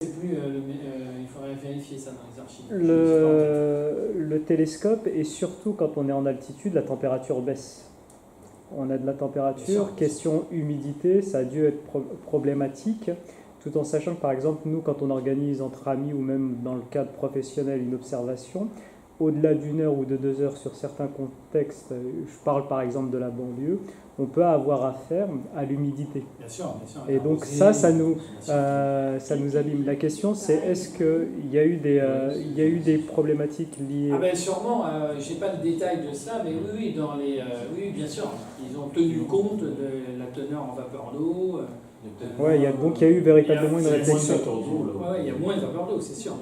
sais plus, il faudrait vérifier ça dans les archives. Le télescope, et surtout quand on est en altitude, la température baisse. On a de la température, question humidité, ça a dû être problématique, tout en sachant que par exemple, nous, quand on organise entre amis ou même dans le cadre professionnel une observation, au-delà d'1 heure ou de 2 heures sur certains contextes, je parle par exemple de la banlieue, on peut avoir affaire à l'humidité. Bien sûr, bien sûr. Et donc ça nous abîme. La question c'est est-ce qu'il y a eu des problématiques liées... Ah ben sûrement, je n'ai pas le détail de cela, mais oui, oui, bien sûr, ils ont tenu compte de la teneur en vapeur d'eau. Donc il y a eu véritablement une réflexion. Oui, il y a moins de vapeur d'eau, c'est sûr.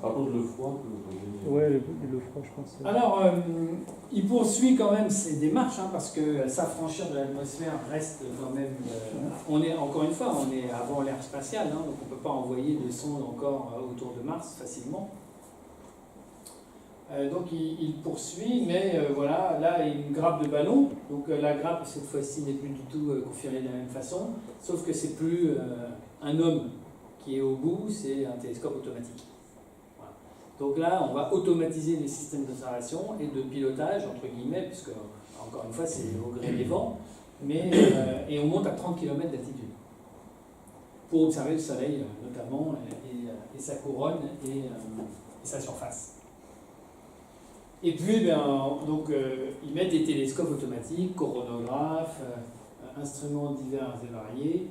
Par contre, le froid. Oui, le froid, je pense. Alors, il poursuit quand même ses démarches, parce que s'affranchir de l'atmosphère reste quand même... on est, encore une fois, on est avant l'ère spatiale, donc on ne peut pas envoyer de sondes encore autour de Mars facilement. Donc il poursuit, mais voilà, là il y a une grappe de ballon. Donc la grappe, cette fois-ci, n'est plus du tout configurée de la même façon, sauf que c'est plus un homme qui est au bout, c'est un télescope automatique. Voilà. Donc là, on va automatiser les systèmes d'observation et de pilotage, entre guillemets, puisque, encore une fois, c'est au gré des vents, et on monte à 30 km d'altitude pour observer le Soleil, notamment, et sa couronne et sa surface. Et puis, ils mettent des télescopes automatiques, coronographes, instruments divers et variés.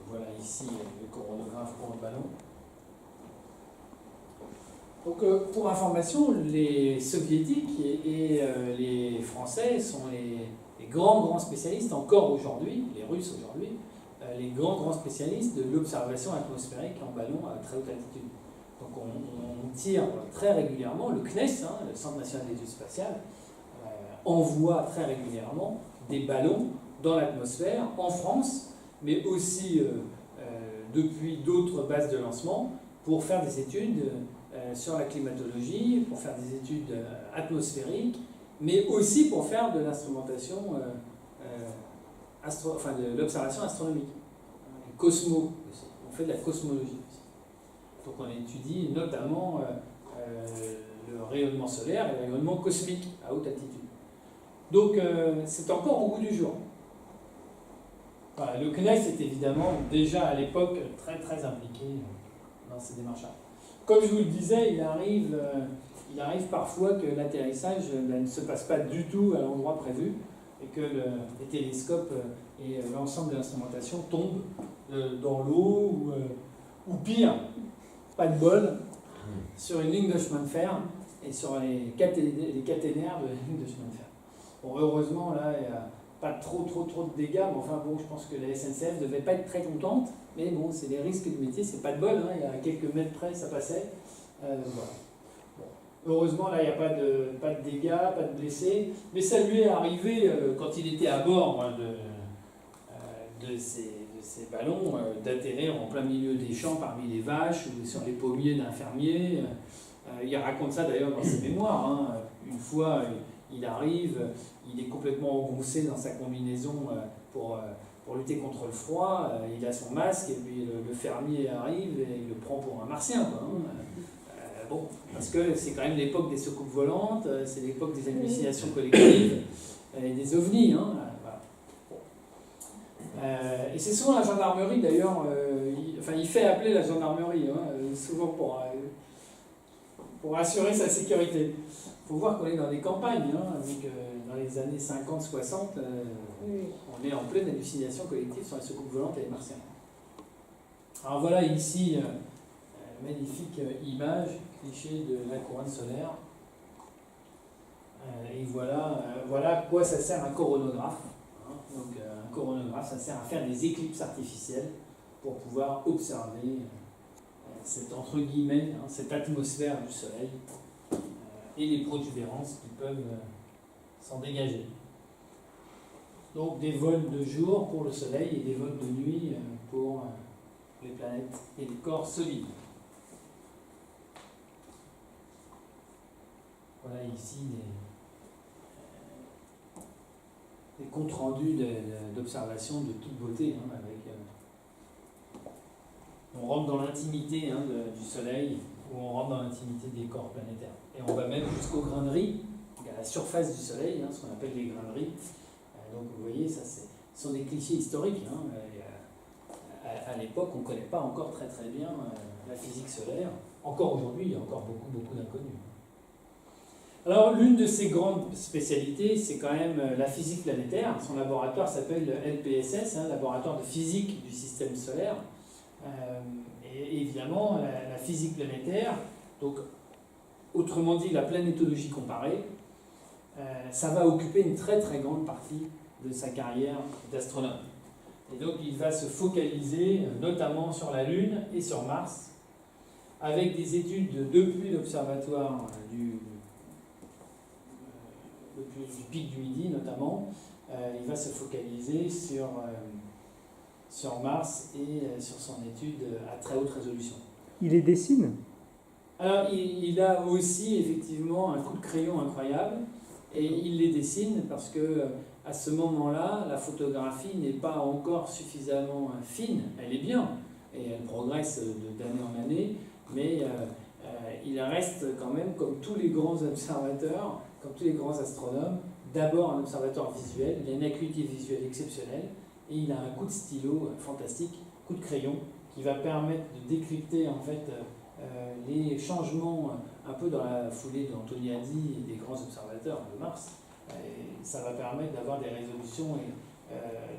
Voilà ici le coronographe pour le ballon. Donc, pour information, les soviétiques et les Français sont les grands spécialistes, encore aujourd'hui, les Russes aujourd'hui, les grands spécialistes de l'observation atmosphérique en ballon à très haute altitude. Donc on tire très régulièrement, le CNES, le Centre national d'études spatiales, envoie très régulièrement des ballons dans l'atmosphère en France, mais aussi depuis d'autres bases de lancement pour faire des études sur la climatologie, pour faire des études atmosphériques, mais aussi pour faire de l'instrumentation, de l'observation astronomique. Cosmo aussi, on fait de la cosmologie. Donc on étudie notamment le rayonnement solaire et le rayonnement cosmique à haute altitude. Donc c'est encore au goût du jour. Voilà, le CNES est évidemment déjà à l'époque très très impliqué dans ces démarches-là. Comme je vous le disais, il arrive parfois que l'atterrissage ne se passe pas du tout à l'endroit prévu et que les télescopes et l'ensemble de l'instrumentation tombent dans l'eau ou pire, pas de bol, sur une ligne de chemin de fer et sur les caténaires de la ligne de chemin de fer. Bon, heureusement, là, il n'y a pas trop de dégâts, mais enfin bon, je pense que la SNCF ne devait pas être très contente, mais bon, c'est les risques du métier, c'est pas de bol, il y a quelques mètres près, ça passait. Voilà. Bon. Heureusement, là, il n'y a pas de dégâts, pas de blessés, mais ça lui est arrivé quand il était à bord de ces ballons, d'atterrir en plein milieu des champs parmi les vaches ou sur les pommiers d'un fermier. Il raconte ça d'ailleurs dans ses mémoires. Une fois, il arrive, il est complètement engoncé dans sa combinaison pour lutter contre le froid. Il a son masque et puis le fermier arrive et il le prend pour un martien. Bon, parce que c'est quand même l'époque des soucoupes volantes, c'est l'époque des hallucinations collectives et des ovnis. Et c'est souvent la gendarmerie d'ailleurs, il fait appeler la gendarmerie, souvent pour assurer sa sécurité. Il faut voir qu'on est dans des campagnes, dans les années 50-60, on est en pleine hallucination collective sur les soucoupes volantes et les martiens. Alors voilà ici, magnifique image, cliché de la couronne solaire. Et voilà à quoi ça sert un coronographe. Donc un coronographe, ça sert à faire des éclipses artificielles pour pouvoir observer cette, entre guillemets, cette atmosphère du Soleil et les protubérances qui peuvent s'en dégager. Donc des vols de jour pour le Soleil et des vols de nuit pour les planètes et les corps solides. Voilà ici des comptes rendus d'observation de toute beauté, avec on rentre dans l'intimité du Soleil, ou on rentre dans l'intimité des corps planétaires. Et on va même jusqu'aux graineries, à la surface du Soleil, ce qu'on appelle les graineries. Donc vous voyez, ce sont des clichés historiques. À l'époque, on ne connaît pas encore très très bien la physique solaire. Encore aujourd'hui, il y a encore beaucoup d'inconnus. Alors, l'une de ses grandes spécialités, c'est quand même la physique planétaire. Son laboratoire s'appelle le LPSS, Laboratoire de physique du système solaire. Et évidemment, la physique planétaire, donc, autrement dit, la planétologie comparée, ça va occuper une très très grande partie de sa carrière d'astronome. Et donc, il va se focaliser notamment sur la Lune et sur Mars, avec des études depuis l'observatoire du pic du Midi notamment. Il va se focaliser sur Mars et sur son étude à très haute résolution. Il les dessine? Alors, il a aussi effectivement un coup de crayon incroyable, et il les dessine parce que à ce moment-là, la photographie n'est pas encore suffisamment fine. Elle est bien, et elle progresse d'année en année, mais il reste quand même, comme tous les grands observateurs, comme tous les grands astronomes, d'abord un observateur visuel. Il a une acuité visuelle exceptionnelle, et il a un coup de stylo fantastique, coup de crayon, qui va permettre de décrypter en fait les changements un peu dans la foulée d'Antoniadi et des grands observateurs de Mars. Et ça va permettre d'avoir des résolutions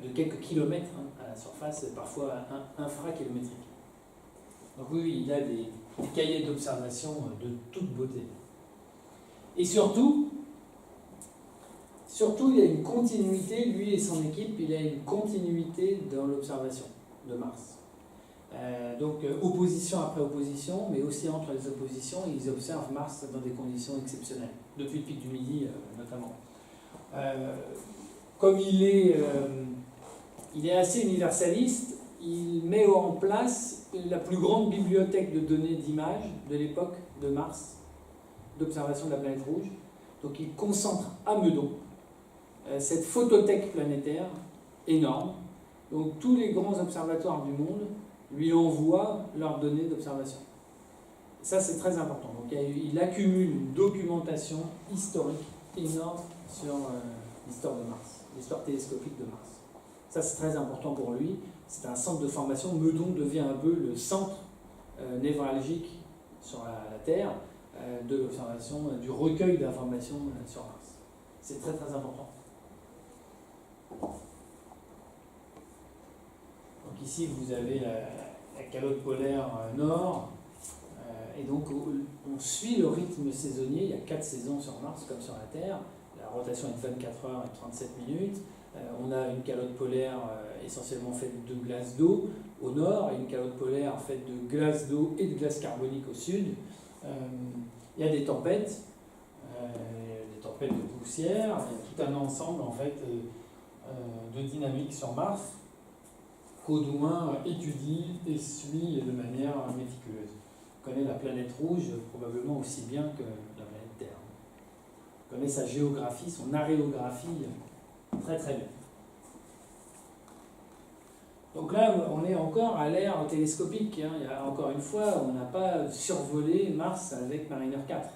de quelques kilomètres à la surface, parfois infrakilométriques. Donc oui, il a des cahiers d'observation de toute beauté. Et surtout, il a une continuité, lui et son équipe, il a une continuité dans l'observation de Mars. Donc opposition après opposition, mais aussi entre les oppositions, ils observent Mars dans des conditions exceptionnelles, depuis le pic du Midi notamment. Comme il est assez universaliste, il met en place la plus grande bibliothèque de données d'images de l'époque de Mars, d'observation de la planète rouge. Donc il concentre à Meudon cette photothèque planétaire énorme. Donc tous les grands observatoires du monde lui envoient leurs données d'observation. Ça, c'est très important. Donc il accumule une documentation historique énorme sur l'histoire de Mars, l'histoire télescopique de Mars. Ça, c'est très important pour lui. C'est un centre de formation. Meudon devient un peu le centre névralgique sur la Terre de l'observation, du recueil d'informations sur Mars. C'est très très important. Donc ici, vous avez la calotte polaire nord, et donc on suit le rythme saisonnier. Il y a 4 saisons sur Mars comme sur la Terre. La rotation est de 24 heures et 37 minutes. On a une calotte polaire essentiellement faite de glace d'eau au nord, et une calotte polaire faite de glace d'eau et de glace carbonique au sud. Il y a des tempêtes de poussière. Il y a tout un ensemble en fait de dynamique sur Mars qu'Audouin étudie et suit de manière méticuleuse. Il connaît la planète rouge probablement aussi bien que la planète Terre. Il connaît sa géographie, son aréographie très très bien. Donc là, on est encore à l'ère télescopique. Il y a, encore une fois, on n'a pas survolé Mars avec Mariner 4.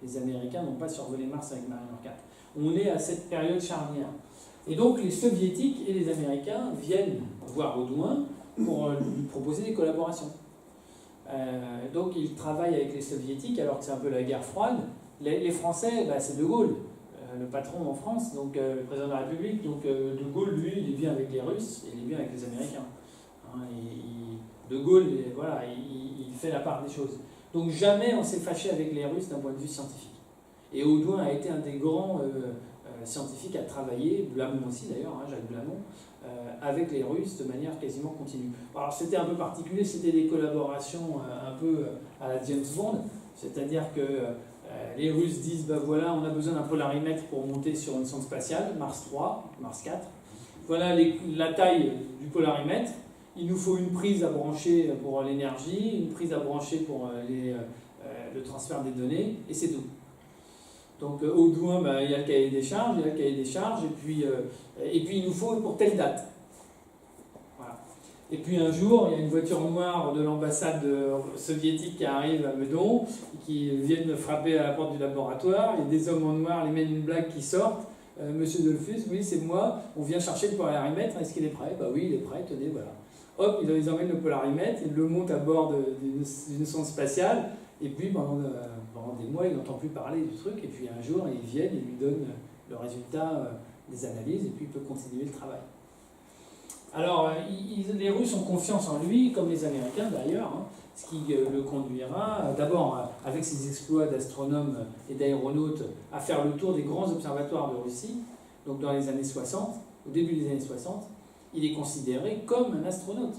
Les Américains n'ont pas survolé Mars avec Mariner 4. On est à cette période charnière. Et donc les Soviétiques et les Américains viennent voir Audouin pour lui proposer des collaborations. Donc ils travaillent avec les Soviétiques alors que c'est un peu la guerre froide. Les Français, c'est De Gaulle, le patron en France, donc le président de la République. Donc De Gaulle, lui, il est bien avec les Russes et il est bien avec les Américains. De Gaulle, voilà, il fait la part des choses. Donc jamais on s'est fâché avec les Russes d'un point de vue scientifique. Et Audouin a été un des grands scientifiques à travailler, Blamont aussi d'ailleurs, Jacques Blamont, avec les Russes de manière quasiment continue. Alors c'était un peu particulier, c'était des collaborations un peu à la James Bond, c'est-à-dire que les Russes disent, voilà, on a besoin d'un polarimètre pour monter sur une sonde spatiale, Mars 3, Mars 4. Voilà la taille du polarimètre. Il nous faut une prise à brancher pour l'énergie, une prise à brancher pour le transfert des données, et c'est tout. Donc Audouin, il y a le cahier des charges, et puis il nous faut pour telle date. Voilà. Et puis un jour, il y a une voiture noire de l'ambassade soviétique qui arrive à Meudon, qui viennent frapper à la porte du laboratoire. Il y a des hommes en noir, les Men in Black qui sortent. Monsieur Dollfus, oui, c'est moi, on vient chercher le polarimètre, est-ce qu'il est prêt? Bah oui, il est prêt, tenez, voilà. Hop, ils emmènent le polarimètre, ils le montent à bord d'une sonde spatiale, et puis pendant des mois, il n'entend plus parler du truc, et puis un jour, ils viennent, ils lui donnent le résultat des analyses, et puis il peut continuer le travail. Alors, les Russes ont confiance en lui, comme les Américains d'ailleurs, hein, ce qui le conduira d'abord, avec ses exploits d'astronome et d'aéronaute, à faire le tour des grands observatoires de Russie. Donc dans les années 60, au début des années 60, il est considéré comme un astronaute.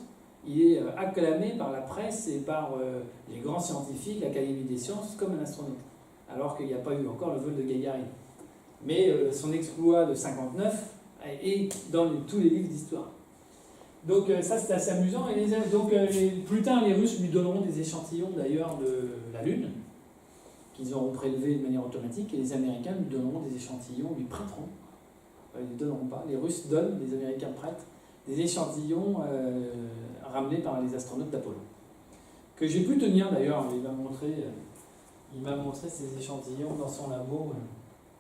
Il est acclamé par la presse et par les grands scientifiques, l'Académie des sciences, comme un astronaute, alors qu'il n'y a pas eu encore le vol de Gagarine. Mais son exploit de 59 est dans tous les livres d'histoire. Donc ça c'est assez amusant. Et plus tard les Russes lui donneront des échantillons d'ailleurs de la Lune, qu'ils auront prélevés de manière automatique, et les Américains lui donneront des échantillons, lui prêteront. Ils ne donneront pas. Les Russes donnent, les Américains prêtent des échantillons ramenés par les astronautes d'Apollo. Que j'ai pu tenir d'ailleurs, il m'a montré ces échantillons dans son labo.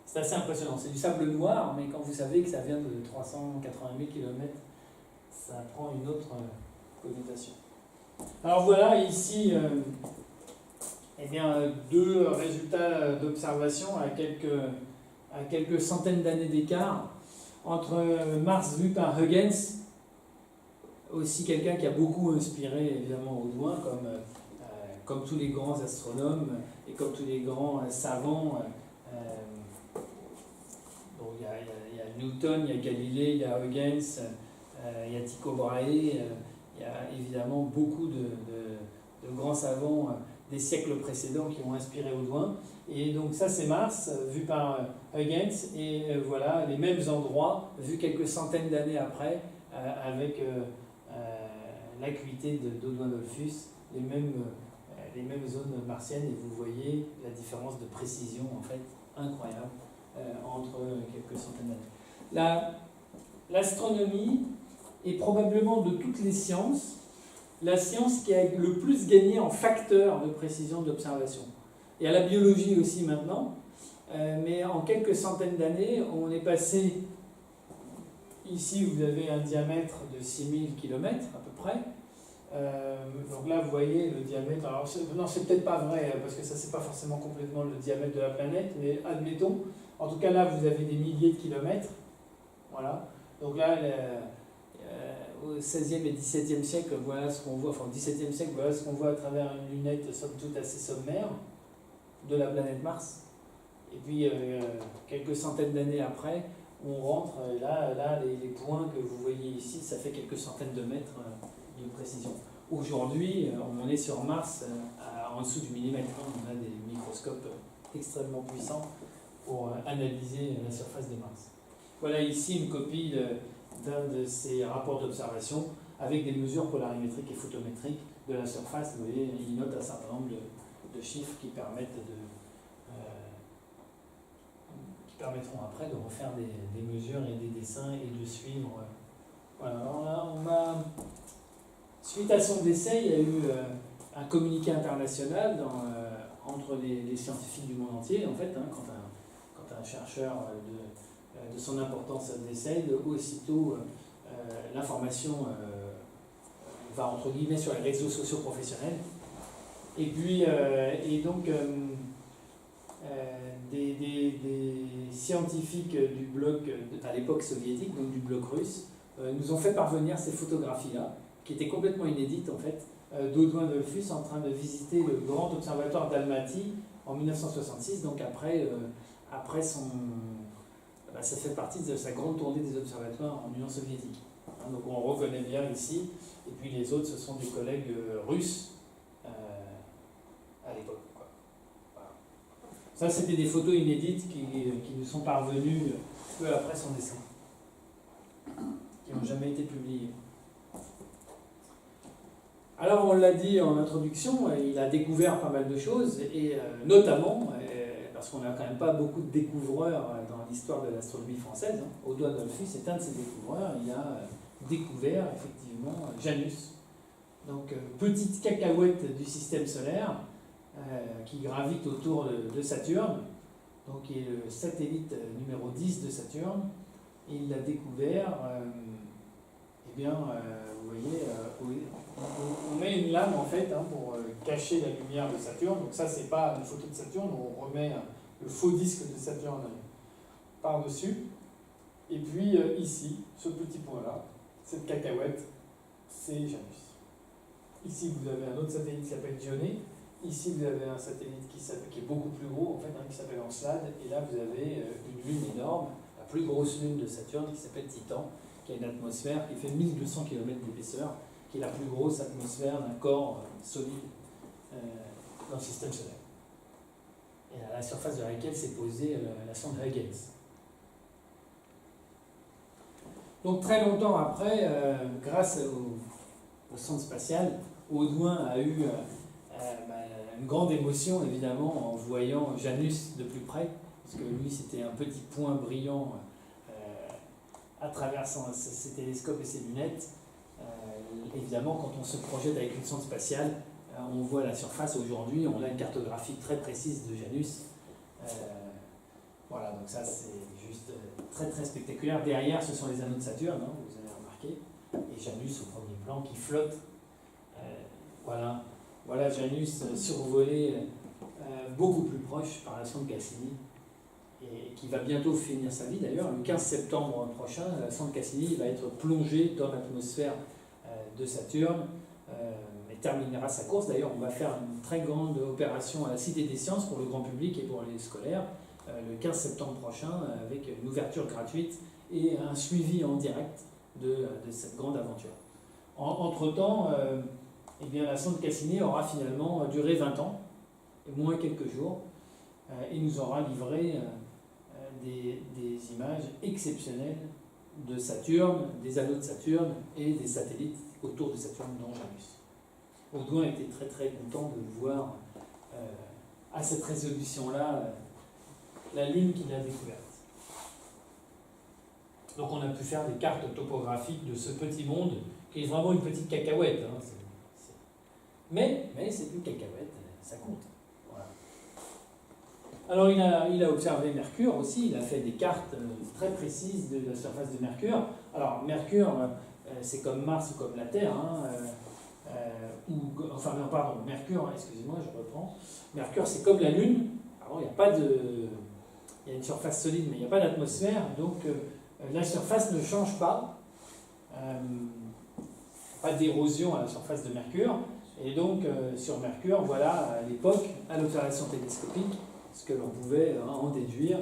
C'est assez impressionnant. C'est du sable noir, mais quand vous savez que ça vient de 380 000 km, ça prend une autre connotation. Alors voilà, ici, deux résultats d'observation à quelques centaines d'années d'écart entre Mars vu par Huygens, aussi quelqu'un qui a beaucoup inspiré évidemment Audouin, comme tous les grands astronomes et comme tous les grands savants. Donc il y a Newton, il y a Galilée, il y a Huygens, il y a Tycho Brahe, il y a évidemment beaucoup de grands savants des siècles précédents qui ont inspiré Audouin. Et donc ça c'est Mars, vu par Huygens, et voilà les mêmes endroits, vus quelques centaines d'années après, avec l'acuité d'Audouin-Dollfus, les mêmes zones martiennes, et vous voyez la différence de précision en fait incroyable entre quelques centaines d'années. L'astronomie est probablement de toutes les sciences la science qui a le plus gagné en facteurs de précision d'observation. Il y a la biologie aussi maintenant, mais en quelques centaines d'années, on est passé, ici vous avez un diamètre de 6000 km à peu près, donc là vous voyez le diamètre, alors non c'est peut-être pas vrai, parce que ça c'est pas forcément complètement le diamètre de la planète, mais admettons, en tout cas là vous avez des milliers de kilomètres, voilà, donc là au XVIe et XVIIe siècle, voilà ce qu'on voit, enfin au XVIIe siècle, voilà ce qu'on voit à travers une lunette somme toute assez sommaire de la planète Mars. Et puis quelques centaines d'années après, on rentre, là les points que vous voyez ici, ça fait quelques centaines de mètres de précision. Aujourd'hui, on est sur Mars en dessous du millimètre. On a des microscopes extrêmement puissants pour analyser la surface de Mars. Voilà ici une copie d'un de ces rapports d'observation avec des mesures polarimétriques et photométriques de la surface. Vous voyez, il note un certain nombre de chiffres qui permettront après de refaire des mesures et des dessins et de suivre. Voilà. Alors là, suite à son décès, il y a eu un communiqué international entre les scientifiques du monde entier. En fait, quand un chercheur de son importance décède, aussitôt l'information va entre guillemets sur les réseaux sociaux professionnels. Et puis, des scientifiques du bloc, à l'époque soviétique, donc du bloc russe, nous ont fait parvenir ces photographies-là, qui étaient complètement inédites en fait, d'Audouin-Dollfus en train de visiter le grand observatoire d'Almaty en 1966, donc après ça fait partie de sa grande tournée des observatoires en Union soviétique. Donc on reconnaît bien ici, et puis les autres, ce sont des collègues russes à l'époque. Voilà. Ça, c'était des photos inédites qui nous sont parvenues peu après son décès, qui n'ont jamais été publiées. Alors, on l'a dit en introduction, il a découvert pas mal de choses, et notamment, parce qu'on n'a quand même pas beaucoup de découvreurs dans l'histoire de l'astronomie française, Audouin-Dollfus est un de ces découvreurs. découvert effectivement Janus. Donc petite cacahuète du système solaire qui gravite autour de Saturne, donc qui est le satellite numéro 10 de Saturne. Et il l'a découvert, vous voyez, on met une lame en fait pour cacher la lumière de Saturne. Donc ça, c'est pas une photo de Saturne, on remet le faux disque de Saturne par-dessus. Et puis ici, ce petit point-là, cette cacahuète, c'est Janus. Ici, vous avez un autre satellite qui s'appelle Dionée. Ici, vous avez un satellite qui est beaucoup plus gros, en fait, qui s'appelle Encelade. Et là, vous avez une lune énorme, la plus grosse lune de Saturne, qui s'appelle Titan, qui a une atmosphère qui fait 1200 km d'épaisseur, qui est la plus grosse atmosphère d'un corps solide dans le système solaire. Et à la surface de laquelle s'est posée la sonde Huygens. Donc très longtemps après, grâce aux sondes spatiales, Audouin a eu une grande émotion évidemment en voyant Janus de plus près, parce que lui c'était un petit point brillant à travers ses télescopes et ses lunettes. Évidemment, quand on se projette avec une sonde spatiale, on voit la surface. Aujourd'hui, on a une cartographie très précise de Janus. Voilà, donc ça c'est juste très très spectaculaire. Derrière, ce sont les anneaux de Saturne, vous avez remarqué, et Janus au premier plan qui flotte. Voilà Janus survolé beaucoup plus proche par la sonde Cassini, et qui va bientôt finir sa vie d'ailleurs. Le 15 septembre prochain, la sonde Cassini va être plongée dans l'atmosphère de Saturne et terminera sa course. D'ailleurs, on va faire une très grande opération à la Cité des Sciences pour le grand public et pour les scolaires le 15 septembre prochain, avec une ouverture gratuite et un suivi en direct de cette grande aventure. Entre-temps, la sonde Cassini aura finalement duré 20 ans, et moins quelques jours, et nous aura livré des images exceptionnelles de Saturne, des anneaux de Saturne et des satellites autour de Saturne, dont Janus. Audouin était très très content de voir à cette résolution-là la Lune qu'il a découverte. Donc on a pu faire des cartes topographiques de ce petit monde, qui est vraiment une petite cacahuète. Mais c'est une cacahuète, ça compte. Voilà. Alors il a observé Mercure aussi, il a fait des cartes très précises de la surface de Mercure. Alors Mercure, c'est comme Mars ou comme la Terre, Mercure, excusez-moi, je reprends. Mercure, c'est comme la Lune. Alors il y a une surface solide, mais il n'y a pas d'atmosphère, donc la surface ne change pas. Pas d'érosion à la surface de Mercure. Et donc, sur Mercure, voilà, à l'époque, à l'observation télescopique, ce que l'on pouvait en déduire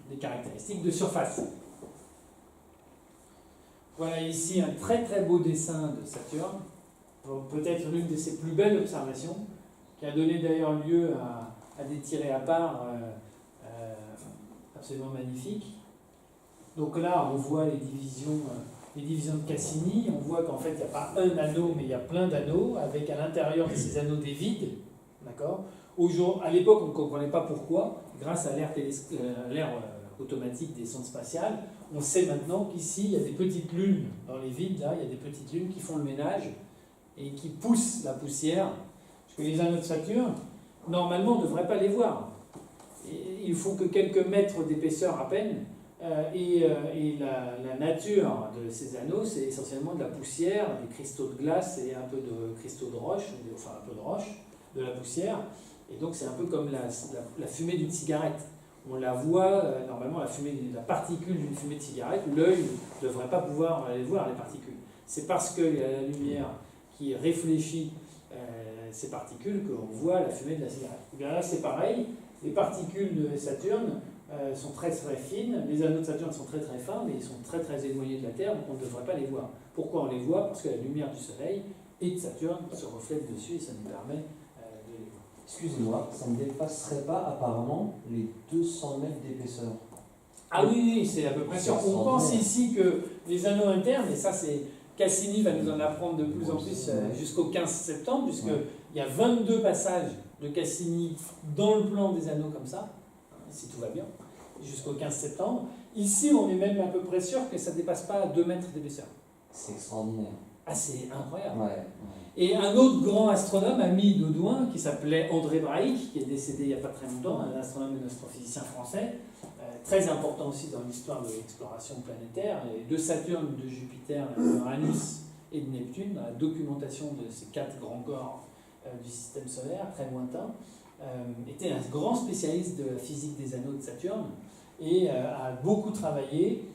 des caractéristiques de surface. Voilà ici un très très beau dessin de Saturne, peut-être l'une de ses plus belles observations, qui a donné d'ailleurs lieu à des tirés à part absolument magnifiques. Donc là, on voit les divisions de Cassini. On voit qu'en fait, il n'y a pas un anneau, mais il y a plein d'anneaux, avec à l'intérieur de ces anneaux des vides. D'accord ? À l'époque, on ne comprenait pas pourquoi. Grâce à l'ère automatique des sondes spatiales, on sait maintenant qu'ici, il y a des petites lunes dans les vides. Là, il y a des petites lunes qui font le ménage et qui poussent la poussière. Parce que les anneaux de Saturne, normalement, on ne devrait pas les voir. Et il faut que quelques mètres d'épaisseur à peine. Et la nature de ces anneaux, c'est essentiellement de la poussière, des cristaux de glace et un peu de cristaux de roche, enfin un peu de roche, de la poussière. Et donc c'est un peu comme la fumée d'une cigarette. On la voit, normalement la particule d'une fumée de cigarette, l'œil ne devrait pas pouvoir aller voir les particules. C'est parce qu'il y a la lumière qui réfléchit ces particules qu'on voit la fumée de la cigarette. Et bien là c'est pareil, les particules de Saturne sont très très fines, les anneaux de Saturne sont très très fins, mais ils sont très très éloignés de la Terre, donc on ne devrait pas les voir. Pourquoi on les voit ? Parce que la lumière du Soleil et de Saturne se reflète dessus et ça nous permet de les voir. Excusez-moi, ça ne dépasserait pas apparemment les 200 mètres d'épaisseur. Ah oui, c'est à peu près sûr. On pense ici que les anneaux internes, et ça c'est Cassini va nous en apprendre de plus en plus jusqu'au 15 septembre, puisqu'il y a 22 passages de Cassini dans le plan des anneaux comme ça, si tout va bien. jusqu'au 15 septembre. Ici, on est même à peu près sûr que ça ne dépasse pas 2 mètres d'épaisseur. C'est extraordinaire. Ah, c'est incroyable. Ouais. Et un autre grand astronome, ami d'Audouin, qui s'appelait André Braic, qui est décédé il n'y a pas très longtemps, un astronome et un astrophysicien français, très important aussi dans l'histoire de l'exploration planétaire, et de Saturne, de Jupiter, d'Uranus et de Neptune, dans la documentation de ces 4 grands corps du système solaire, très lointain, était un grand spécialiste de la physique des anneaux de Saturne, et a beaucoup travaillé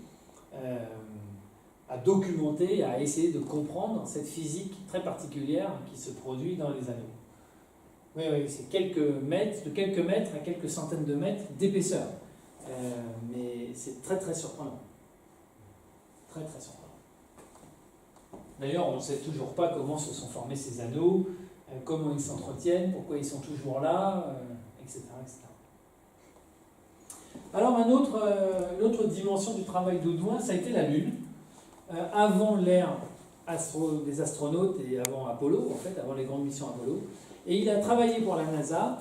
à documenter, à essayer de comprendre cette physique très particulière qui se produit dans les anneaux. Oui, c'est quelques mètres, de quelques mètres à quelques centaines de mètres d'épaisseur. Mais c'est très très surprenant. Très très surprenant. D'ailleurs, on ne sait toujours pas comment se sont formés ces anneaux, comment ils s'entretiennent, pourquoi ils sont toujours là, etc., etc. Alors, une autre dimension du travail d'Audouin, ça a été la Lune. Avant l'ère des astronautes et avant Apollo, en fait, avant les grandes missions Apollo. Et il a travaillé pour la NASA,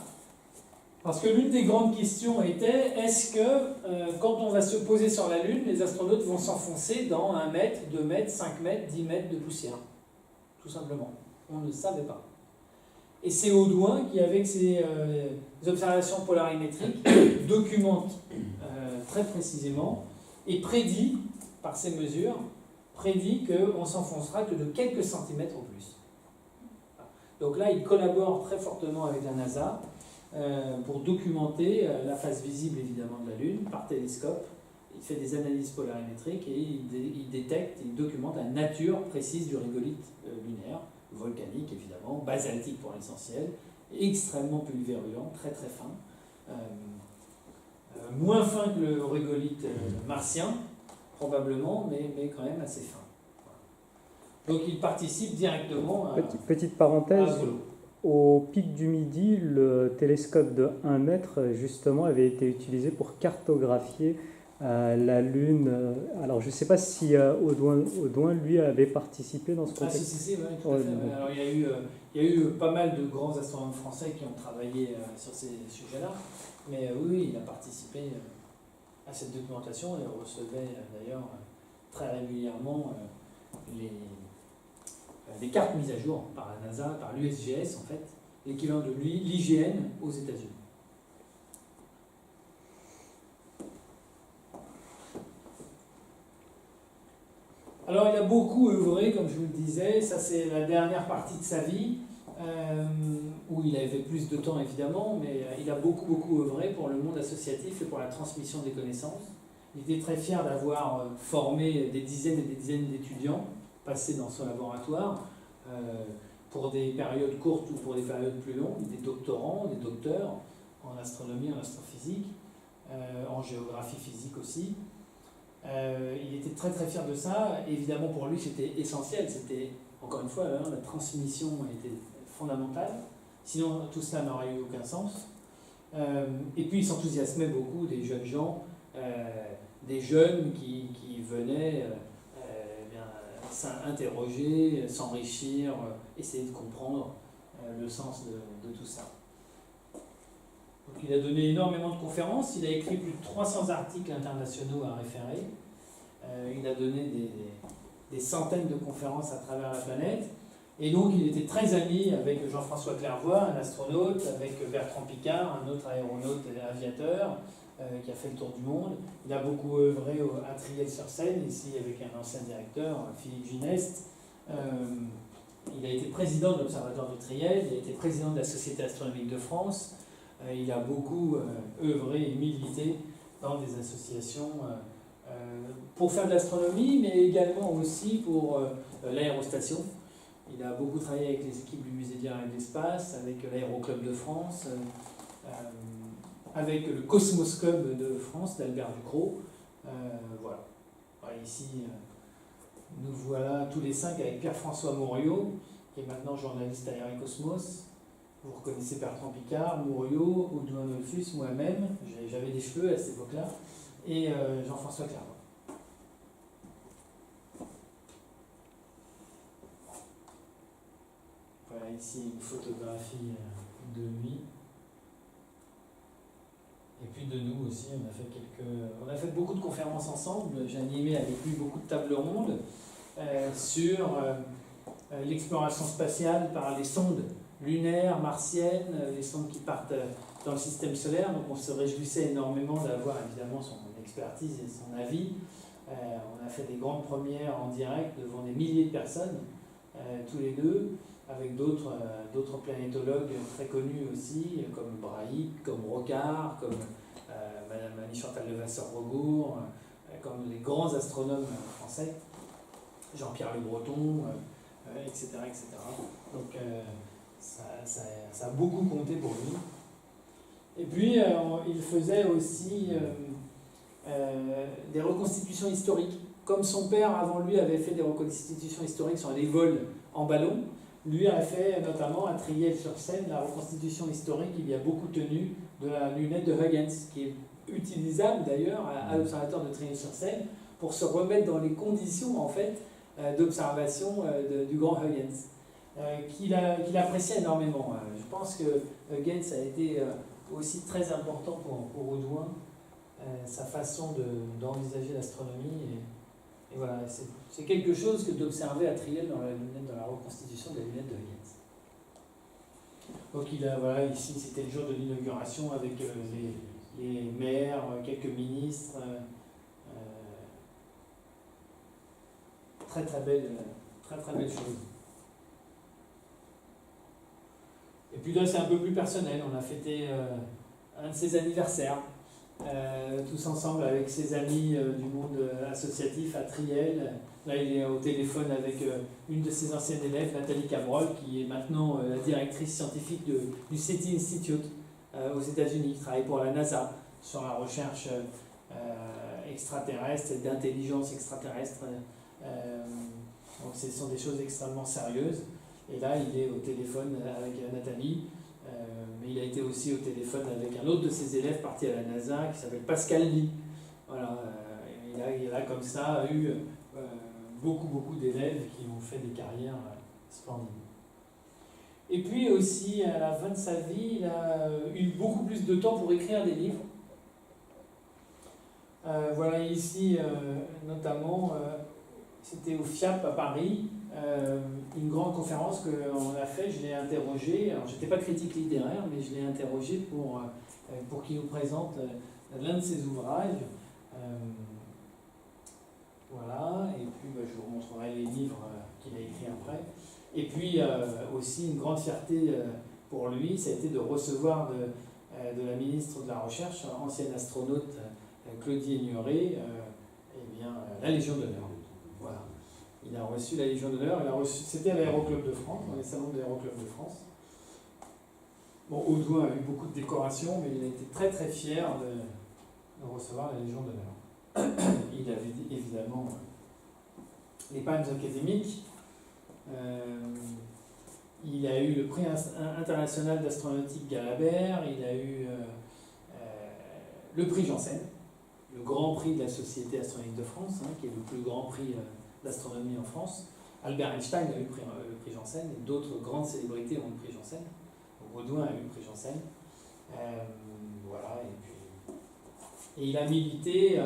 parce que l'une des grandes questions était, est-ce que quand on va se poser sur la Lune, les astronautes vont s'enfoncer dans 1 mètre, 2 mètres, 5 mètres, 10 mètres de poussière? Tout simplement. On ne savait pas. Et c'est Audouin qui, avec ses observations polarimétriques, documente très précisément et prédit, par ces mesures, prédit qu'on s'enfoncera que de quelques centimètres au plus. Donc là, il collabore très fortement avec la NASA pour documenter la face visible évidemment de la Lune par télescope. Il fait des analyses polarimétriques et il détecte, il documente la nature précise du régolithe lunaire, volcanique évidemment, basaltique pour l'essentiel, extrêmement pulvérulent, très très fin, moins fin que le régolithe martien, probablement, mais quand même assez fin. Donc il participe directement à... Petite parenthèse, à Apollo. au pic du Midi, le télescope de 1 mètre, justement, avait été utilisé pour cartographier la Lune. Alors je ne sais pas si Audouin, lui, avait participé dans ce contexte. Si, oui, tout à fait. Alors il y a eu pas mal de grands astronomes français qui ont travaillé sur ces sujets-là, mais oui, il a participé à cette documentation et recevait d'ailleurs très régulièrement des cartes mises à jour par la NASA, par l'USGS en fait, l'équivalent de l'IGN aux États-Unis. Alors il a beaucoup œuvré, comme je vous le disais, ça c'est la dernière partie de sa vie, où il avait plus de temps évidemment, mais il a beaucoup œuvré pour le monde associatif et pour la transmission des connaissances. Il était très fier d'avoir formé des dizaines et des dizaines d'étudiants passés dans son laboratoire, pour des périodes courtes ou pour des périodes plus longues, des doctorants, des docteurs en astronomie, en astrophysique, en géographie physique aussi. Il était très très fier de ça. Évidemment pour lui c'était essentiel, c'était encore une fois la transmission était fondamentale, sinon tout cela n'aurait eu aucun sens. Et puis il s'enthousiasmait beaucoup des jeunes gens, des jeunes qui venaient s'interroger, s'enrichir, essayer de comprendre le sens de tout ça. Donc, il a donné énormément de conférences, il a écrit plus de 300 articles internationaux à référer, il a donné des centaines de conférences à travers la planète, et donc il était très ami avec Jean-François Clairvoy, un astronaute, avec Bertrand Piccard, un autre aéronaute et aviateur, qui a fait le tour du monde. Il a beaucoup œuvré à Triel-sur-Seine, ici avec un ancien directeur, Philippe Gineste. Il a été président de l'Observatoire de Triel, il a été président de la Société astronomique de France. Il a beaucoup œuvré et milité dans des associations pour faire de l'astronomie, mais également aussi pour l'aérostation. Il a beaucoup travaillé avec les équipes du Musée de l'Air et de l'Espace, avec l'Aéroclub de France, avec le Cosmos Club de France d'Albert Ducrot. Voilà. Ici, nous voilà tous les 5 avec Pierre-François Mouriot, qui est maintenant journaliste à Air et Cosmos. Vous reconnaissez Bertrand Piccard, Mouriot, Audouin Dollfus, moi-même, j'avais des cheveux à cette époque-là, et Jean-François Clairvoy. Voilà ici une photographie de lui. Et puis de nous aussi, on a fait beaucoup de conférences ensemble. J'ai animé avec lui beaucoup de tables rondes sur l'exploration spatiale par les sondes lunaires, martiennes, les sondes qui partent dans le système solaire. Donc on se réjouissait énormément d'avoir évidemment son expertise et son avis. On a fait des grandes premières en direct devant des milliers de personnes, tous les deux, avec d'autres planétologues très connus aussi, comme Braic, comme Rocard, comme Madame Annie-Chantal Levasseur-Rogour, comme les grands astronomes français, Jean-Pierre Le Breton, etc., etc. Donc ça a beaucoup compté pour lui. Et puis il faisait aussi des reconstitutions historiques. Comme son père avant lui avait fait des reconstitutions historiques sur les vols en ballon, lui a fait notamment à Triel-sur-Seine la reconstitution historique. Il y a beaucoup tenu de la lunette de Huygens, qui est utilisable d'ailleurs à l'observatoire de Triel-sur-Seine pour se remettre dans les conditions en fait d'observation du grand Huygens, qu'il appréciait énormément. Je pense que Huygens a été aussi très important pour Audouin, sa façon d'envisager l'astronomie. Et voilà, c'est quelque chose que d'observer à Triel dans la reconstitution de la lunette de Huygens. Donc voilà, ici c'était le jour de l'inauguration avec les maires, quelques ministres. Très belle chose. Et puis là c'est un peu plus personnel, on a fêté un de ses anniversaires, tous ensemble avec ses amis du monde associatif à Triel. Là il est au téléphone avec une de ses anciennes élèves, Nathalie Cabrol, qui est maintenant la directrice scientifique du SETI Institute aux États-Unis, qui travaille pour la NASA sur la recherche extraterrestre et d'intelligence extraterrestre. Donc ce sont des choses extrêmement sérieuses. Et là, il est au téléphone avec Nathalie, mais il a été aussi au téléphone avec un autre de ses élèves parti à la NASA qui s'appelle Pascal Lie. Voilà, il a comme ça eu beaucoup d'élèves qui ont fait des carrières splendides. Et puis aussi, à la fin de sa vie, il a eu beaucoup plus de temps pour écrire des livres. Voilà ici, notamment, c'était au FIAP à Paris, une grande conférence qu'on a fait. Je l'ai interrogé, alors je n'étais pas critique littéraire, mais je l'ai interrogé pour qu'il nous présente l'un de ses ouvrages. Voilà, et puis je vous montrerai les livres qu'il a écrits après. Et puis aussi une grande fierté pour lui, ça a été de recevoir de la ministre de la Recherche, ancienne astronaute Claudie Ignoré, la Légion d'honneur. Voilà. Il a reçu la Légion d'honneur, c'était à l'Aéroclub de France, dans les salons de l'Aéroclub de France. Bon, Audouin a eu beaucoup de décorations, mais il a été très fier de recevoir la Légion d'honneur. Il avait évidemment les palmes académiques. Il a eu le prix international d'astronautique Galabert, il a eu le prix Janssen, le grand prix de la Société astronomique de France, qui est le plus grand prix d'astronomie en France. Albert Einstein a eu le prix Janssen, et d'autres grandes célébrités ont eu le prix Janssen. Audouin a eu le prix Janssen. Voilà, et il a milité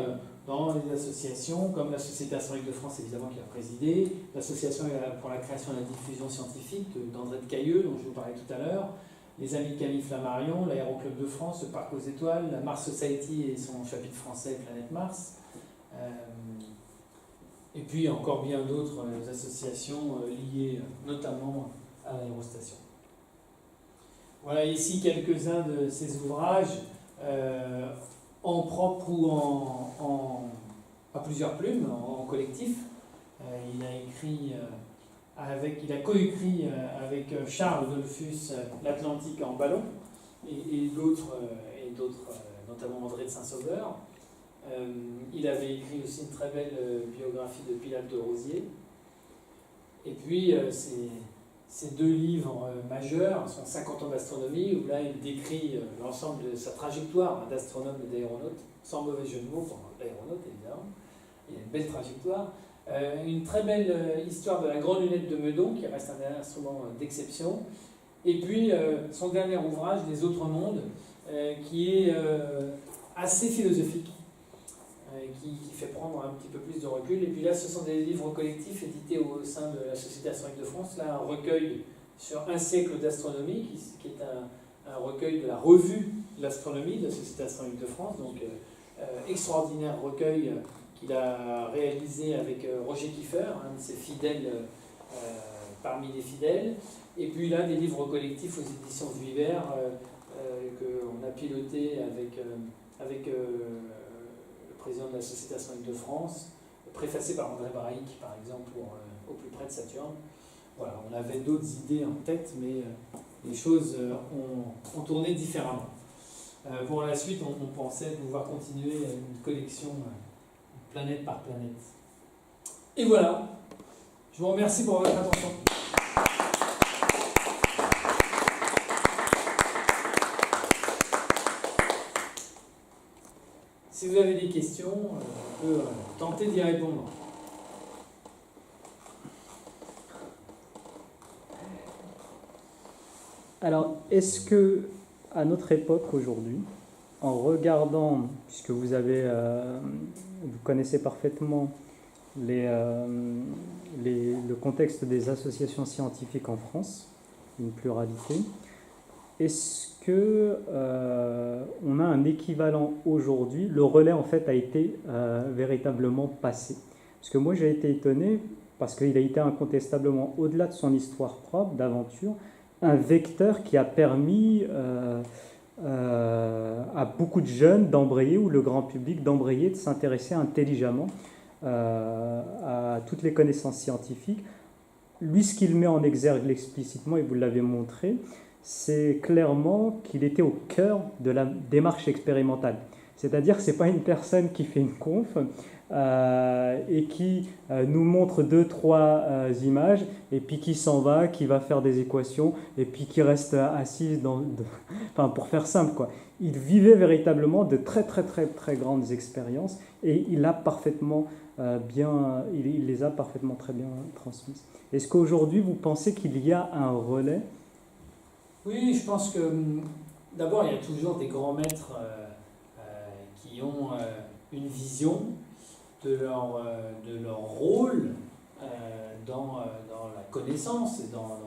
dans des associations comme la Société astronomique de France, évidemment, qu'il a présidé, l'Association pour la création et la diffusion scientifique d'André de Cailleux, dont je vous parlais tout à l'heure, les Amis de Camille Flammarion, l'Aéroclub de France, le Parc aux Étoiles, la Mars Society et son chapitre français Planète Mars, et puis encore bien d'autres associations liées notamment à l'aérostation. Voilà ici quelques-uns de ses ouvrages, en propre ou à plusieurs plumes, en collectif. Il a coécrit avec Charles Dollfus l'Atlantique en ballon et d'autres, notamment André de Saint-Sauveur. Il avait écrit aussi une très belle biographie de Pilate de Rosier. Et puis ces deux livres majeurs sont 50 ans d'astronomie, où là il décrit l'ensemble de sa trajectoire d'astronome et d'aéronaute, sans mauvais jeu de mots pour l'aéronaute évidemment. Il y a une belle trajectoire. Une très belle histoire de la grande lunette de Meudon, qui reste un instrument d'exception. Et puis son dernier ouvrage, Les Autres Mondes, qui est assez philosophique, qui fait prendre un petit peu plus de recul. Et puis là, ce sont des livres collectifs édités au sein de la Société astronomique de France. Là, un recueil sur un siècle d'astronomie, qui est un recueil de la revue de l'astronomie de la Société astronomique de France. Donc, extraordinaire recueil qu'il a réalisé avec Roger Kiefer, un de ses fidèles parmi les fidèles. Et puis là, des livres collectifs aux éditions Vuillert qu'on a piloté avec le président de la Société astronomique de France, préfacé par André Braic, par exemple, pour Au plus près de Saturne. Voilà, on avait d'autres idées en tête, mais les choses ont tourné différemment. Pour la suite, on pensait pouvoir continuer une collection planète par planète. Et voilà, je vous remercie pour votre attention. Si vous avez des questions, on peut tenter d'y répondre. Alors, est-ce que, à notre époque aujourd'hui, en regardant, puisque vous connaissez parfaitement le contexte des associations scientifiques en France, une pluralité, est-ce que on a un équivalent aujourd'hui? Le relais en fait a été véritablement passé. Parce que moi j'ai été étonné parce qu'il a été incontestablement, au-delà de son histoire propre, d'aventure, un vecteur qui a permis à beaucoup de jeunes d'embrayer, ou le grand public d'embrayer, de s'intéresser intelligemment à toutes les connaissances scientifiques. Lui, ce qu'il met en exergue explicitement, et vous l'avez montré, c'est clairement qu'il était au cœur de la démarche expérimentale. C'est-à-dire que ce n'est pas une personne qui fait une conf et qui nous montre 2-3 images et puis qui s'en va, qui va faire des équations et puis qui reste assis enfin, pour faire simple, quoi. Il vivait véritablement de très très très très grandes expériences et il a parfaitement il les a parfaitement très bien transmises. Est-ce qu'aujourd'hui vous pensez qu'il y a un relais? Oui, je pense que d'abord il y a toujours des grands maîtres qui ont une vision de leur rôle dans la connaissance et dans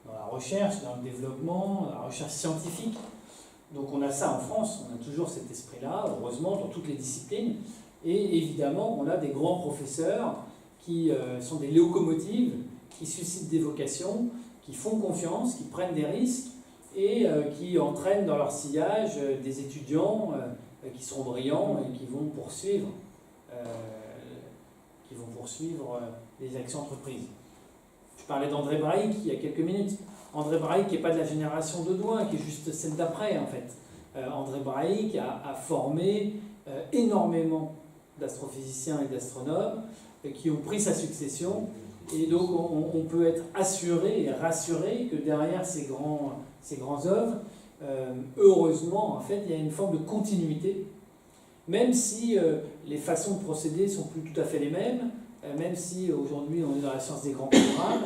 la recherche, dans le développement, la recherche scientifique. Donc on a ça en France, on a toujours cet esprit-là, heureusement, dans toutes les disciplines. Et évidemment, on a des grands professeurs qui sont des locomotives, qui suscitent des vocations, qui font confiance, qui prennent des risques et qui entraînent dans leur sillage des étudiants qui seront brillants et qui vont poursuivre les actions entreprises. Je parlais d'André Braic il y a quelques minutes. André Braic n'est pas de la génération d'Audouin, qui est juste celle d'après en fait. André Braic a formé énormément d'astrophysiciens et d'astronomes qui ont pris sa succession. Et donc on peut être assuré et rassuré que derrière ces grands œuvres, heureusement, en fait, il y a une forme de continuité, même si les façons de procéder sont plus tout à fait les mêmes, même si aujourd'hui on est dans la science des grands programmes.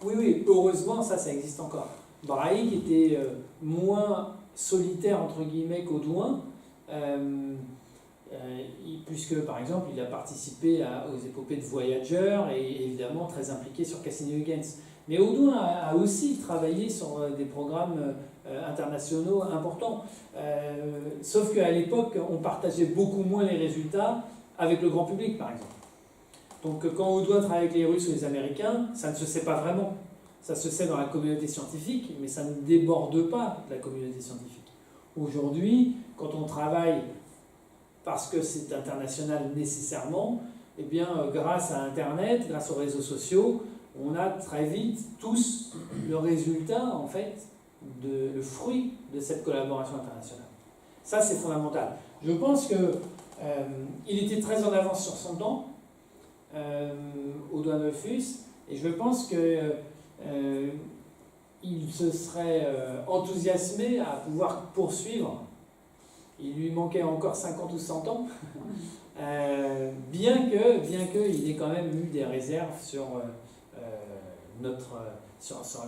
Oui, heureusement, ça existe encore. Braic était moins solitaire, entre guillemets, qu'Audouin, puisque, par exemple, il a participé aux épopées de Voyager et évidemment très impliqué sur Cassini-Huygens. Mais Audouin a aussi travaillé sur des programmes internationaux importants. Sauf qu'à l'époque, on partageait beaucoup moins les résultats avec le grand public, par exemple. Donc quand Audouin travaille avec les Russes ou les Américains, ça ne se sait pas vraiment. Ça se sait dans la communauté scientifique, mais ça ne déborde pas de la communauté scientifique. Aujourd'hui, quand on travaille parce que c'est international nécessairement, eh bien, grâce à Internet, grâce aux réseaux sociaux, on a très vite tous le résultat, en fait, le fruit de cette collaboration internationale. Ça, c'est fondamental. Je pense qu'il était très en avance sur son temps, Audouin Dollfus, et je pense qu'il se serait enthousiasmé à pouvoir poursuivre. Il lui manquait encore 50 ou 100 ans, bien qu'il ait quand même eu des réserves sur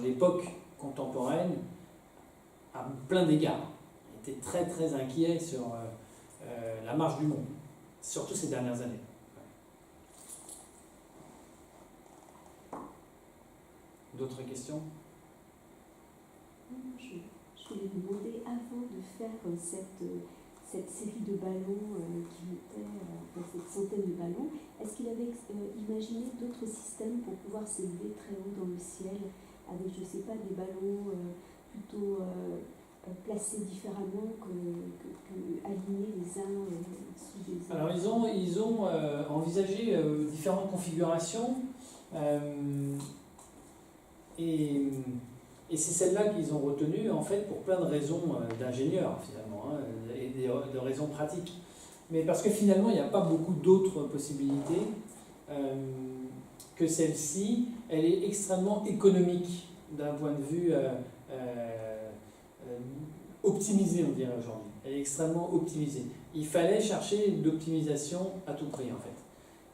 l'époque contemporaine à plein d'égards. Il était très très inquiet sur la marche du monde, surtout ces dernières années. D'autres questions? Je voulais vous demander, avant de faire cette série de ballons qui montait, cette centaine de ballons, est-ce qu'il avait imaginé d'autres systèmes pour pouvoir s'élever très haut dans le ciel, avec, je ne sais pas, des ballons plutôt placés différemment que alignés les uns sous les autres? Alors ils ont envisagé différentes configurations et c'est celle-là qu'ils ont retenue en fait pour plein de raisons d'ingénieurs finalement et de raisons pratiques. Mais parce que finalement il n'y a pas beaucoup d'autres possibilités que celle-ci. Elle est extrêmement économique d'un point de vue optimisé, on dirait aujourd'hui. Elle est extrêmement optimisée. Il fallait chercher l'optimisation à tout prix en fait.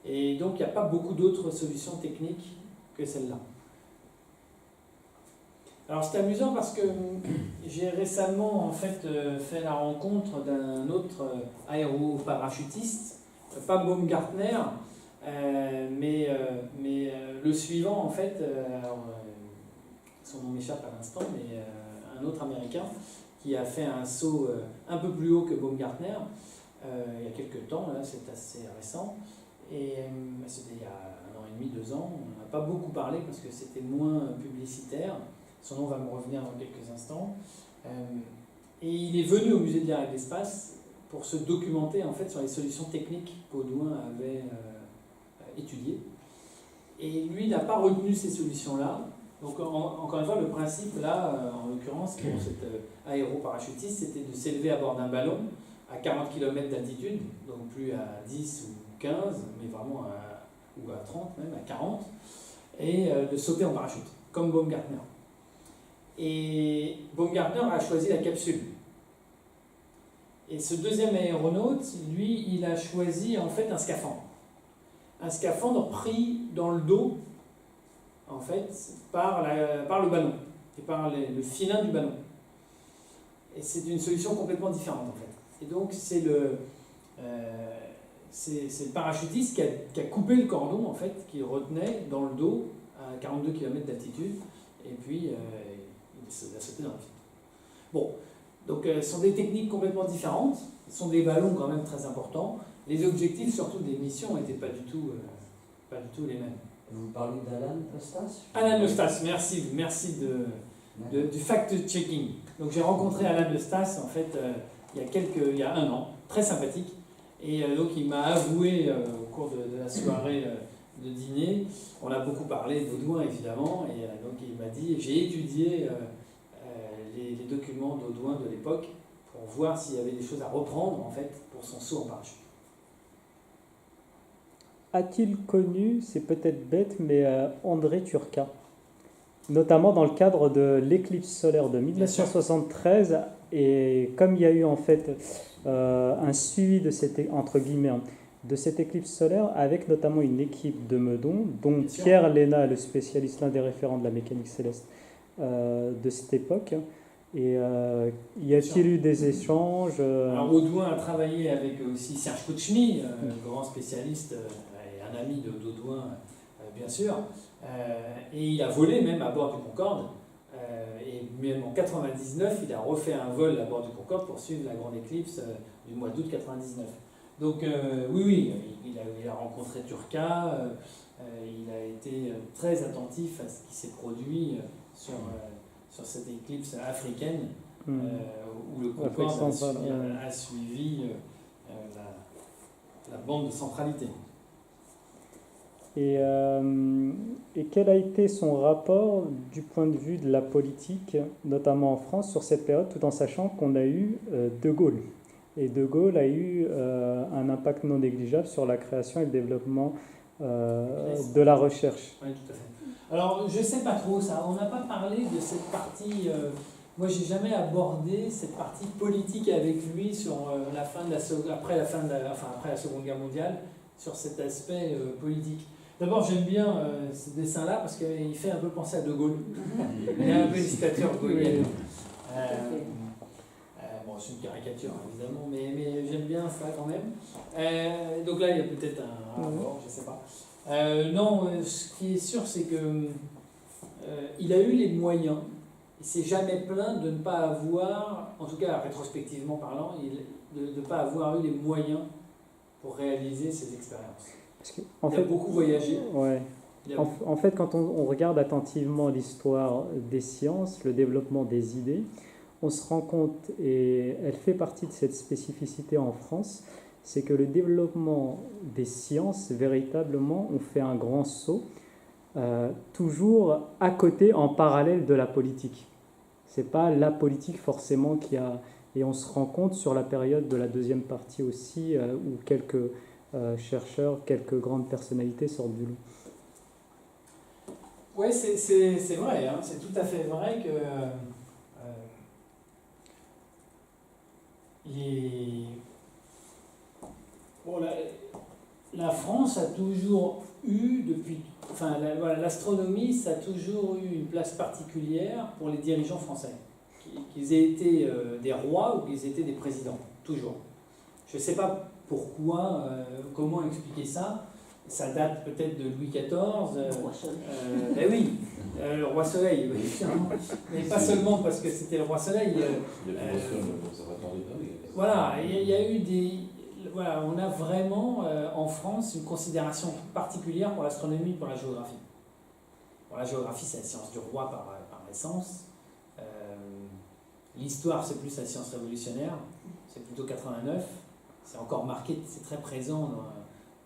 Et donc il n'y a pas beaucoup d'autres solutions techniques que celle-là. Alors c'est amusant parce que j'ai récemment en fait fait la rencontre d'un autre aéroparachutiste, pas Baumgartner, mais le suivant en fait, son nom m'échappe à l'instant, mais un autre américain qui a fait un saut un peu plus haut que Baumgartner il y a quelques temps, là c'est assez récent, et c'était il y a 1 an et demi, 2 ans, on n'a pas beaucoup parlé parce que c'était moins publicitaire. Son nom va me revenir dans quelques instants. Et il est venu au musée de l'air et de l'espace pour se documenter en fait sur les solutions techniques qu'Audouin avait étudiées. Et lui n'a pas retenu ces solutions-là. Donc encore une fois, le principe là, en l'occurrence, pour cet aéroparachutiste, c'était de s'élever à bord d'un ballon à 40 km d'altitude, donc plus à 10 ou 15, mais vraiment ou à 30 même, à 40, et de sauter en parachute, comme Baumgartner. Et Baumgartner a choisi la capsule. Et ce deuxième aéronaute, lui, il a choisi en fait un scaphandre. Un scaphandre pris dans le dos, en fait, par le ballon, et par le filin du ballon. Et c'est une solution complètement différente, en fait. Et donc, c'est le parachutiste qui a coupé le cordon, en fait, qui retenait dans le dos à 42 km d'altitude, et puis il a sauté dans le vide. Bon, donc ce sont des techniques complètement différentes, ce sont des ballons quand même très importants. Les objectifs, surtout des missions, n'étaient pas du tout les mêmes. Vous parlez d'Alan Eustace? Alain Eustace, merci du fact-checking. Donc j'ai rencontré Alain Eustace en fait il y a 1 an, très sympathique, et donc il m'a avoué au cours de la soirée de dîner, on a beaucoup parlé d'Audouin évidemment, et donc il m'a dit, j'ai étudié les documents d'Audouin de l'époque pour voir s'il y avait des choses à reprendre en fait pour son saut en parachute. A-t-il connu, c'est peut-être bête, mais André Turca, notamment dans le cadre de l'éclipse solaire de 1973, et comme il y a eu en fait un suivi de entre guillemets, de cette éclipse solaire, avec notamment une équipe de Meudon, dont Pierre Léna, le spécialiste, l'un des référents de la mécanique céleste de cette époque. Et y a-t-il eu des échanges Alors Audouin a travaillé avec aussi Serge Kouchny, grand spécialiste et un ami d'Audouin, bien sûr. Et il a volé même à bord du Concorde. Et même en 99, il a refait un vol à bord du Concorde pour suivre la grande éclipse du mois d'août 99. Donc oui, il a rencontré Turca, il a été très attentif à ce qui s'est produit sur cette éclipse africaine, où le Concorde a suivi la bande de centralité. Et quel a été son rapport du point de vue de la politique, notamment en France, sur cette période, tout en sachant qu'on a eu De Gaulle. Et De Gaulle a eu un impact non négligeable sur la création et le développement de la recherche. Oui, tout à fait. Alors, je ne sais pas trop ça. On n'a pas parlé de cette partie. Moi, j'ai jamais abordé cette partie politique avec lui sur après la Seconde Guerre mondiale, sur cet aspect politique. D'abord, j'aime bien ce dessin-là parce qu'il fait un peu penser à De Gaulle. Il a un peu une stature gaulienne. Bon, c'est une caricature, évidemment, mais j'aime bien ça quand même. Donc là, il y a peut-être un rapport, je ne sais pas. Non, ce qui est sûr, c'est que il a eu les moyens. Il ne s'est jamais plaint de ne pas avoir, en tout cas rétrospectivement parlant, de ne pas avoir eu les moyens pour réaliser ces expériences. Il a beaucoup voyagé. Ouais. En fait, quand on regarde attentivement l'histoire des sciences, le développement des idées, on se rend compte, et elle fait partie de cette spécificité en France, c'est que le développement des sciences, véritablement, on fait un grand saut, toujours à côté, en parallèle de la politique. Ce n'est pas la politique forcément qui a... Et on se rend compte sur la période de la deuxième partie aussi, où quelques chercheurs, quelques grandes personnalités sortent du lot. Oui, c'est vrai, hein, c'est tout à fait vrai que la France a toujours eu, l'astronomie, ça a toujours eu une place particulière pour les dirigeants français, qu'ils aient été des rois ou qu'ils aient été des présidents, toujours. Je ne sais pas pourquoi, comment expliquer ça. Ça date peut-être de Louis XIV. Le roi Soleil. Ben oui, le roi Soleil, oui. Mais pas seulement parce que c'était le roi Soleil. Voilà, il y a eu des... Voilà, on a vraiment en France une considération particulière pour l'astronomie et pour la géographie. Bon, la géographie, c'est la science du roi par essence. L'histoire, c'est plus la science révolutionnaire. C'est plutôt 89. C'est encore marqué, c'est très présent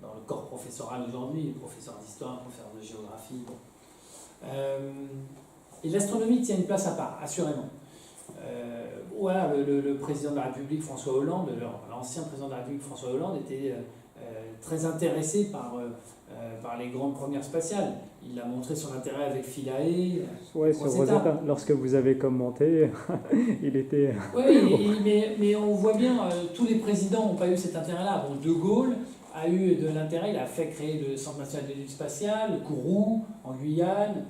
dans le corps professoral aujourd'hui, professeur d'histoire, professeur de géographie. Et l'astronomie tient une place à part, assurément. Voilà, le président de la République, François Hollande, l'ancien président de la République, François Hollande, était très intéressé par les grandes premières spatiales. Il a montré son intérêt avec Philae. Oui, sur Rosetta. Lorsque vous avez commenté, il était... Oui, mais on voit bien, tous les présidents n'ont pas eu cet intérêt-là. Bon, De Gaulle a eu de l'intérêt, il a fait créer le Centre national d'études spatiales, le Kourou, en Guyane,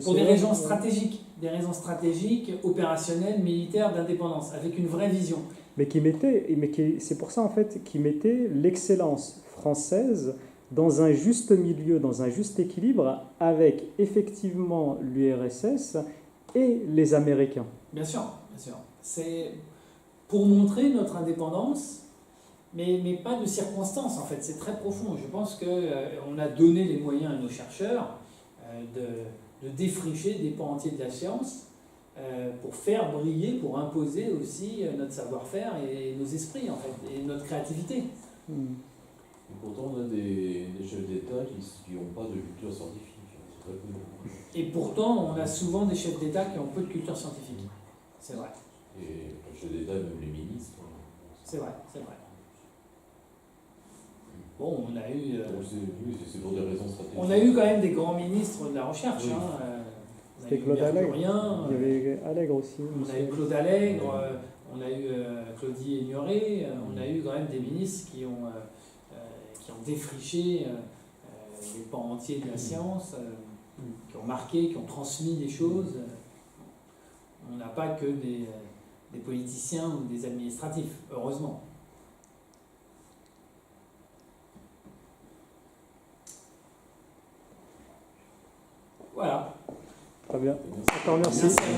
pour des raisons stratégiques, opérationnelles, militaires, d'indépendance, avec une vraie vision. C'est pour ça en fait qu'il mettait l'excellence française dans un juste milieu, dans un juste équilibre, avec effectivement l'URSS et les Américains. Bien sûr, bien sûr. C'est pour montrer notre indépendance, mais pas de circonstances en fait, c'est très profond. Je pense qu'on a donné les moyens à nos chercheurs de défricher des pans entiers de la science pour faire briller, pour imposer aussi notre savoir-faire et nos esprits en fait, et notre créativité. Et pourtant on a des chefs d'État qui n'ont pas de culture scientifique. C'est très peu. Et pourtant on a souvent des chefs d'État qui ont peu de culture scientifique. C'est vrai. Et les chefs d'État, même les ministres. C'est vrai, c'est vrai. Bon, on a eu... c'est pour des raisons stratégiques. On a eu quand même des grands ministres de la recherche. Oui. C'était Claude Allègre. Il y avait Allègre aussi. On a eu Claude Allègre, on a eu Claudie Ignoré, on a eu quand même des ministres qui ont défriché les pans entiers de la science, qui ont marqué, qui ont transmis des choses. On n'a pas que des politiciens ou des administratifs, heureusement. Voilà. Très bien. Encore merci. Merci.